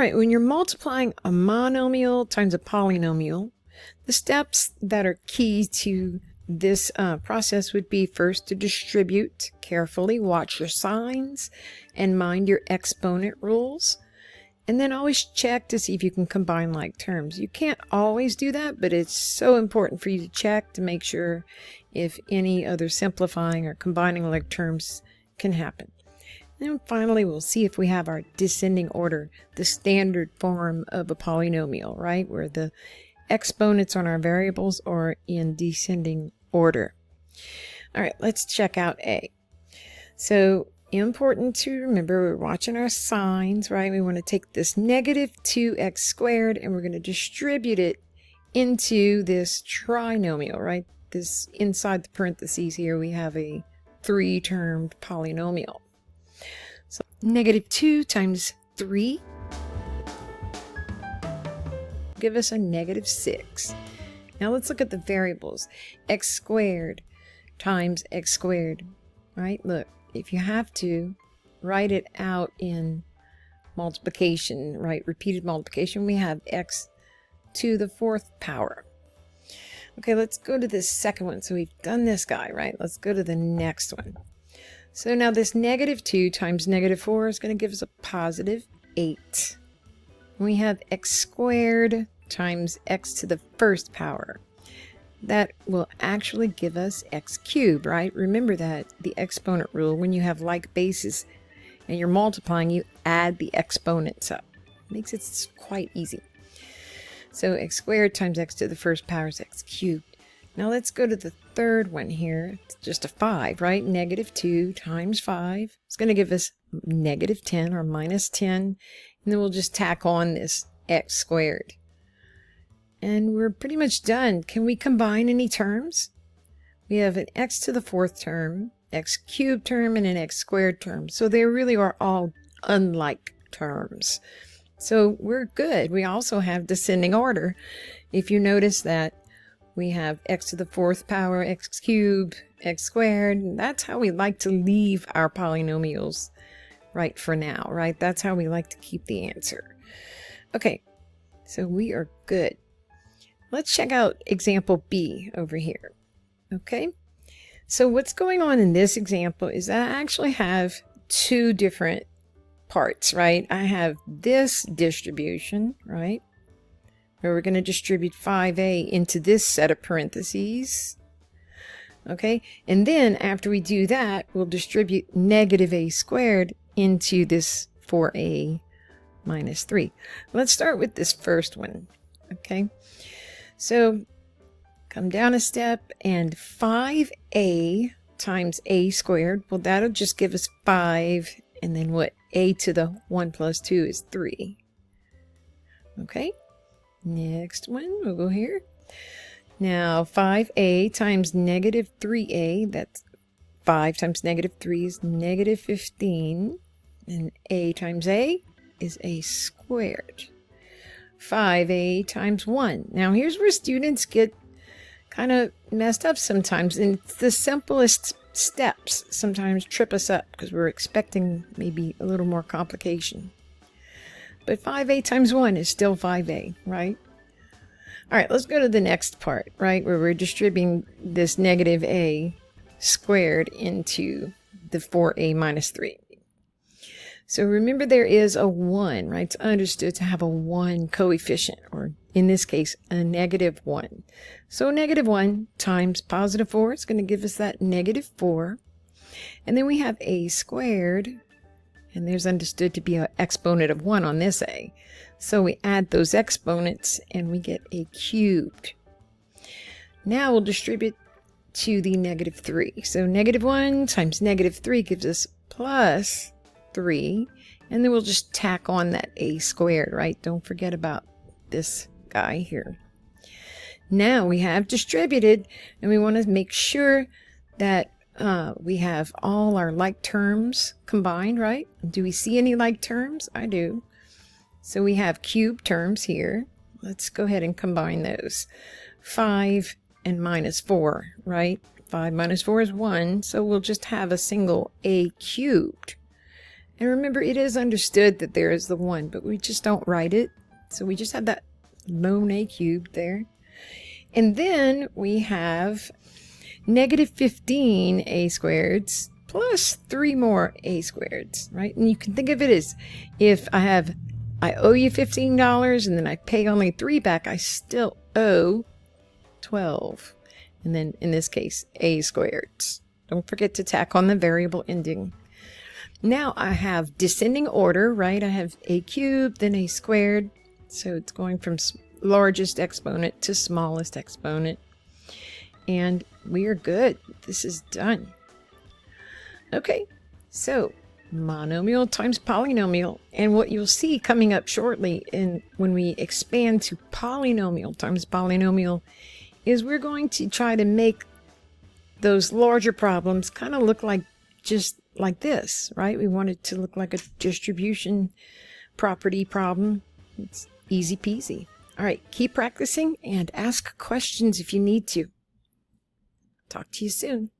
right, when you're multiplying a monomial times a polynomial, the steps that are key to this process would be first to distribute carefully, watch your signs, and mind your exponent rules. And then always check to see if you can combine like terms. You can't always do that, but it's so important for you to check to make sure if any other simplifying or combining like terms can happen. And then finally, we'll see if we have our descending order, the standard form of a polynomial, right? Where the exponents on our variables are in descending order. All right, let's check out A. So important to remember, we're watching our signs, right? We want to take this negative 2x squared and we're going to distribute it into this trinomial, right? This inside the parentheses here, we have a 3-termed polynomial. So negative 2 times 3 give us a negative 6. Now let's look at the variables. X squared times x squared, right? Look, if you have to write it out in multiplication, right? Repeated multiplication, we have x to the 4th power. Okay, let's go to this second one. So we've done this guy, right? Let's go to the next one. So now this negative 2 times negative 4 is going to give us a positive 8. We have x squared times x to the 1st power. That will actually give us x cubed, right? Remember that, the exponent rule, when you have like bases and you're multiplying, you add the exponents up. Makes it quite easy. So x squared times x to the 1st power is x cubed. Now let's go to the third one here. It's just a 5, right? Negative 2 times 5 is going to give us negative 10 or minus 10. And then we'll just tack on this x squared. And we're pretty much done. Can we combine any terms? We have an x to the 4th term, x cubed term, and an x squared term. So they really are all unlike terms. So we're good. We also have descending order. If you notice that we have x to the 4th power, x cubed, x squared. That's how we like to leave our polynomials right for now, right? That's how we like to keep the answer. Okay, so we are good. Let's check out example B over here. Okay, so what's going on in this example is that I actually have 2 different parts, right? I have this distribution, right? Where we're going to distribute 5a into this set of parentheses. Okay, and then after we do that, we'll distribute negative a squared into this 4a minus 3. Let's start with this first one. Okay, so come down a step, and 5a times a squared, well, that'll just give us 5, and then what? A to the 1 plus 2 is 3. Okay, next one, we'll go here. Now 5a times negative 3a, that's 5 times negative 3 is negative 15, and a times a is a squared. 5a times 1. Now here's where students get kind of messed up sometimes, and it's the simplest steps sometimes trip us up because we're expecting maybe a little more complication. But 5a times 1 is still 5a, right? All right, let's go to the next part, right, where we're distributing this negative a squared into the 4a minus 3. So remember, there is a 1, right? It's understood to have a 1 coefficient, or in this case, a negative 1. So negative 1 times positive 4 is going to give us that negative 4. And then we have a squared, and there's understood to be an exponent of 1 on this a. So we add those exponents, and we get a cubed. Now we'll distribute to the negative 3. So negative 1 times negative 3 gives us plus 3, and then we'll just tack on that a squared, right? Don't forget about this guy here. Now we have distributed, and we want to make sure that we have all our like terms combined, right? Do we see any like terms? I do. So we have cube terms here. Let's go ahead and combine those. 5 and minus 4, right? 5 minus 4 is 1, so we'll just have a single a cubed. And remember, it is understood that there is the 1, but we just don't write it. So we just have that lone a cubed there. And then we have negative 15 a squareds plus 3 more a squareds, right? And you can think of it as if I owe you $15 and then I pay only 3 back, I still owe 12. And then in this case, a squareds. Don't forget to tack on the variable ending. Now I have descending order, right? I have a cubed, then a squared. So it's going from largest exponent to smallest exponent. And we are good. This is done. Okay, so monomial times polynomial. And what you'll see coming up shortly when we expand to polynomial times polynomial is we're going to try to make those larger problems kind of look like just like this, right? We want it to look like a distribution property problem. It's easy peasy. All right, keep practicing and ask questions if you need to. Talk to you soon.